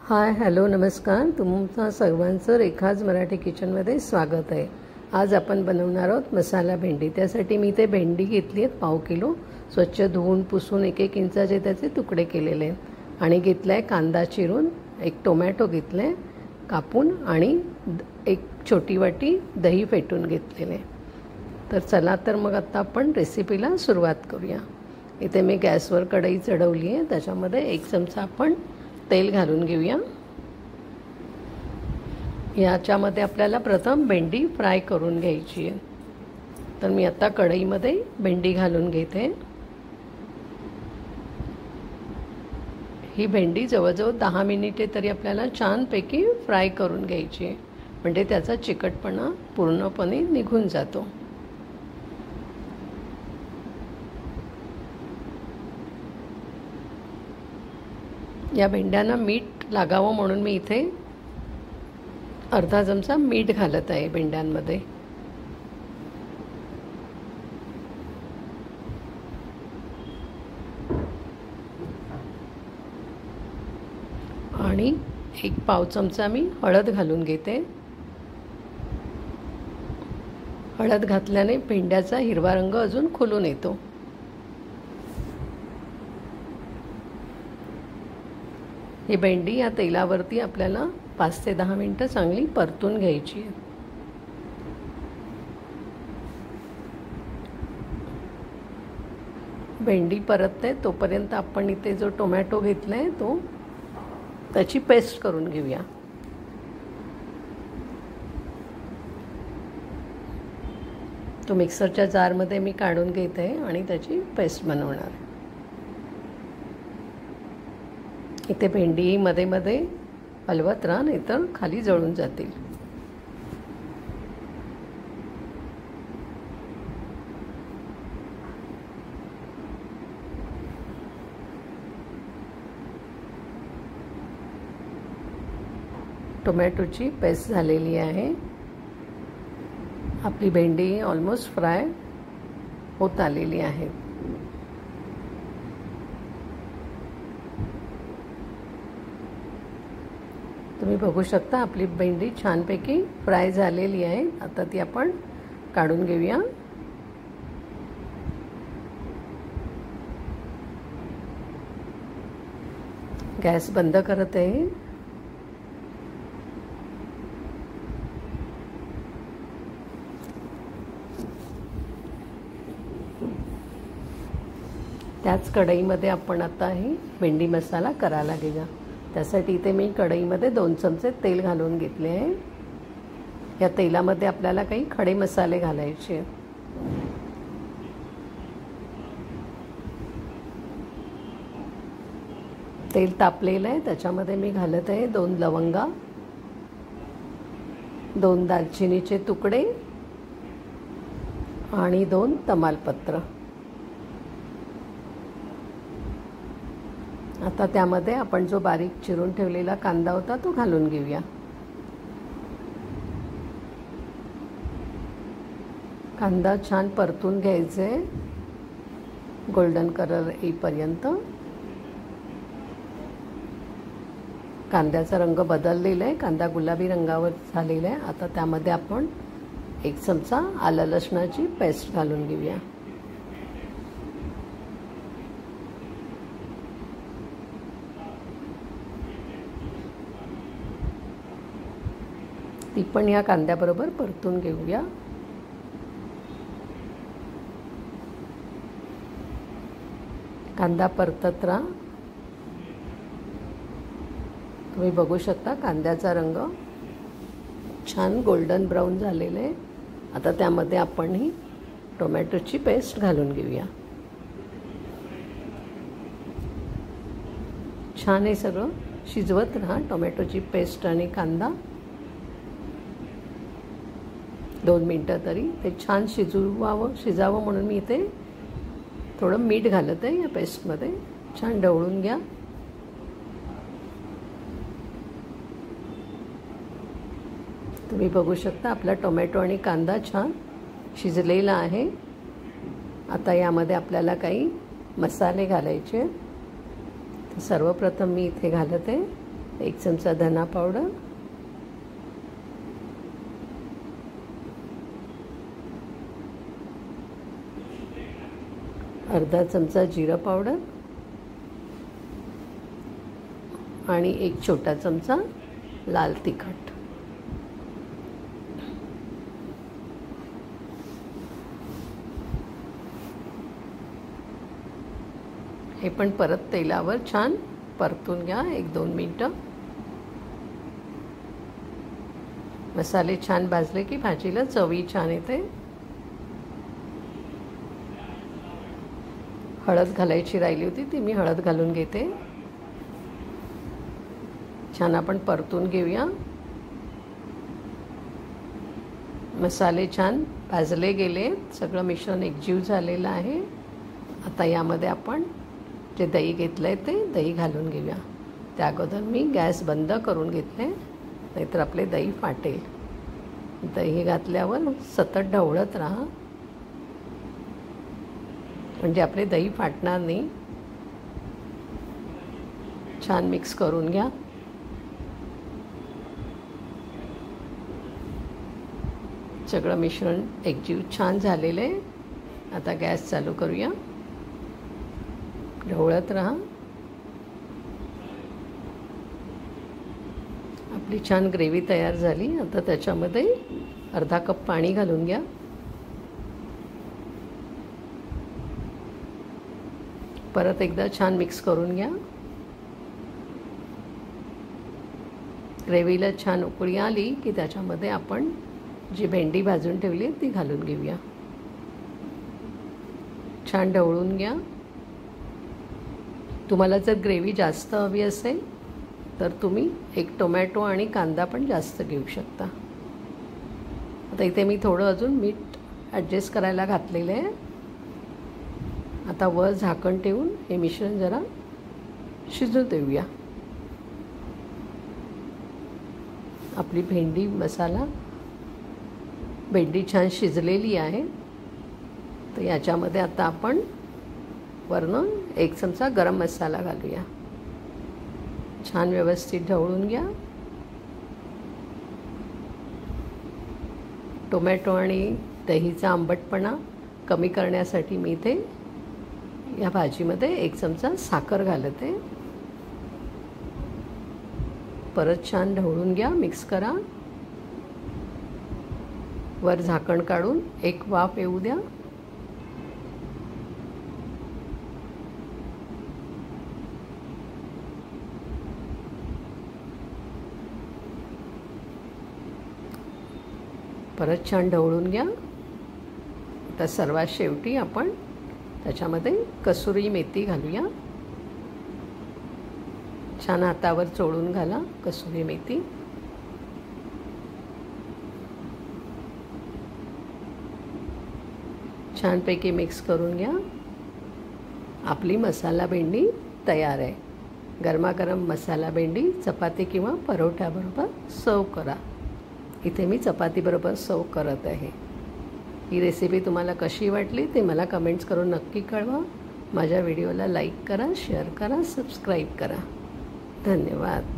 Hi hello नमस्कार. तुमचं सर्वांचं रेखाज मराठी किचनमध्ये स्वागत आहे. आज आपण बनवणार आहोत मसाला भेंडी. त्यासाठी मी ते भेंडी घेतली आहेत 1/2 किलो. स्वच्छ धुवून पुसून 1-1 इंचाचे त्याचे तुकडे केलेले आहेत. आणि घेतला आहे कांदा चिरून, 1 टोमॅटो घेतला आहे कापून आणि 1 छोटी वाटी दही फेटून घेतलेले. तर चला तर मग आता आपण रेसिपीला सुरुवात करूया. इथे मी गॅसवर कढई चढवली आहे. त्याच्यामध्ये 1 चमचा आपण तेल घालून घेऊया. याच्यामध्ये आपल्याला प्रथम भेंडी फ्राय करून घ्यायची आहे. तर मी आता कढईमध्ये भेंडी घालून घेते. ही भेंडी जवळजवळ 10 मिनिटे तरी आपल्याला छानपैकी फ्राय करून घ्यायची आहे, म्हणजे त्याचा चिकटपणा पूर्णपणे निघून जातो. या भेंड्यांना मीठ लागावं म्हणून मी इथे अर्धा चमचा मीठ घालत आहे भेंड्यांमध्ये. आणि 1 पाव चमचा मी हळद घालून घेते. हळद घातल्याने भेंड्याचा हिरवा रंग अजून खुलून येतो. ही भेंडी या तेलावरती आपल्याला 5 ते 10 मिनिटं चांगली परतून घ्यायची आहे. भेंडी परतते तोपर्यंत आपण इथे जो टोमॅटो घेतला आहे तो त्याची पेस्ट करून घेऊया. तो मिक्सरच्या जारमध्ये मी काढून घेते आणि त्याची पेस्ट बनवणार आहे. इथे भेंडी मध्ये मध्ये हलवत राहा, नाहीतर खाली जळून जातील. टोमॅटोची पेस्ट झालेली आहे. आपली भेंडी ऑलमोस्ट फ्राय होत आलेली आहे. तुम्ही बघू शकता आपली भेंडी छानपैकी फ्राय झालेली आहे. आता ती आपण काढून घेऊया. गॅस बंद करत आहे. त्याच कढईमध्ये आपण आता ही भेंडी मसाला करायला घेऊया. त्यासाठी इथे मी कढईमध्ये 2 चमचे तेल घालून घेतले आहे. या तेलामध्ये आपल्याला काही खडे मसाले घालायचे. तेल तापलेलं आहे. त्याच्यामध्ये मी घालत आहे 2 लवंगा, 2 दालचिनीचे तुकडे आणि 2 तमालपत्र. आता त्यामध्ये आपण जो बारीक चिरून ठेवलेला कांदा होता तो घालून घेऊया. कांदा छान परतून घ्यायचा आहे गोल्डन कलर येईपर्यंत. कांद्याचा रंग बदललेला आहे, कांदा गुलाबी रंगावर झालेला आहे. आता त्यामध्ये आपण 1 चमचा आलं लसणाची पेस्ट घालून घेऊया. ती पण या कांद्याबरोबर परतून घेऊया. कांदा परतत राहा. तुम्ही बघू शकता कांद्याचा रंग छान गोल्डन ब्राऊन झालेला आहे. आता त्यामध्ये आपण ही टोमॅटोची पेस्ट घालून घेऊया. छान हे सगळं शिजवत राहा. टोमॅटोची पेस्ट आणि कांदा 2 मिनटं तरी ते छान शिजावं म्हणून मी इथे थोडं मीठ घालत आहे या पेस्टमध्ये. छान ढवळून घ्या. तुम्ही बघू शकता आपला टोमॅटो आणि कांदा छान शिजलेला आहे. आता यामध्ये आपल्याला काही मसाले घालायचे. सर्वप्रथम मी इथे घालते 1 चमचा धना पावडर, अर्धा चमचा जिरा पावडर आणि 1 छोटा चमचा लाल तिखट। हे पण परत तेलावर छान परतून घ्या 1-2 मिनिटं। मसाले छान भाजले की भाजीला चवी छान येते। हळद घालायची राहिली होती ती मी हळद घालून घेते। छान आपण परतून घेऊया। मसाले छान भाजले गेले, सगळं मिश्रण एकजीव झालेलं आहे। आता यामध्ये आपण जे दही घेतलंय ते दही घालून घेऊया। त्या अगोदर मी गॅस बंद करून घेतले, नाहीतर आपले दही फाटेल। दही घातल्यावर सतत ढवळत राहा, म्हणजे आपले दही फाटणार नाही। छान मिक्स करून घ्या। सगळं मिश्रण एकजीव छान झालेलं आहे। आता गॅस चालू करूया, ढवळत राहा। आपली छान ग्रेव्ही तयार झाली। आता त्याच्यामध्ये अर्धा कप पाणी घालून घ्या। परत एकदा छान मिक्स करून घ्या। ग्रेव्हीला छान उकळी आली की त्याच्यामध्ये आपण जी भेंडी भाजून ठेवली ती घालून घेऊया। छान ढवळून घ्या। तुम्हाला जर ग्रेव्ही जास्त हवी असेल तर तुम्ही 1 टोमॅटो आणि कांदा पण जास्त घेऊ शकता। आता इथे मी थोडं अजून मीठ ॲडजस्ट करायला घातलेलं आहे। आता वर झाकण ठेवून हे मिश्रण जरा शिजू देऊया। आपली भेंडी छान शिजलेली आहे। तर याच्यामध्ये आता आपण वरून 1 चमचा गरम मसाला घालूया। छान व्यवस्थित ढवळून घ्या। टोमॅटो आणि दहीचा आंबटपणा कमी करण्यासाठी मी इथे या भाजीमध्ये 1 चमचा साखर घालते। परत छान ढवळून घ्या, मिक्स करा। वर झाकण काढून 1 वाफ येऊ द्या। परत छान ढवळून घ्या। आता सर्वात शेवटी आपण त्याच्यामध्ये कसुरी मेथी घालूया। छान हातावर चोळून घाला कसुरी मेथी। छानपैकी मिक्स करून घ्या। आपली मसाला भेंडी तयार आहे। गरमागरम मसाला भेंडी चपाती किंवा परोठ्याबरोबर सर्व करा। इथे मी चपातीबरोबर सर्व करत आहे। ही रेसिपी तुम्हाला कशी वाटली ते मला कमेंट्स करून नक्की कळवा। माझ्या व्हिडिओला लाईक करा, शेअर करा, सबस्क्राईब करा। धन्यवाद।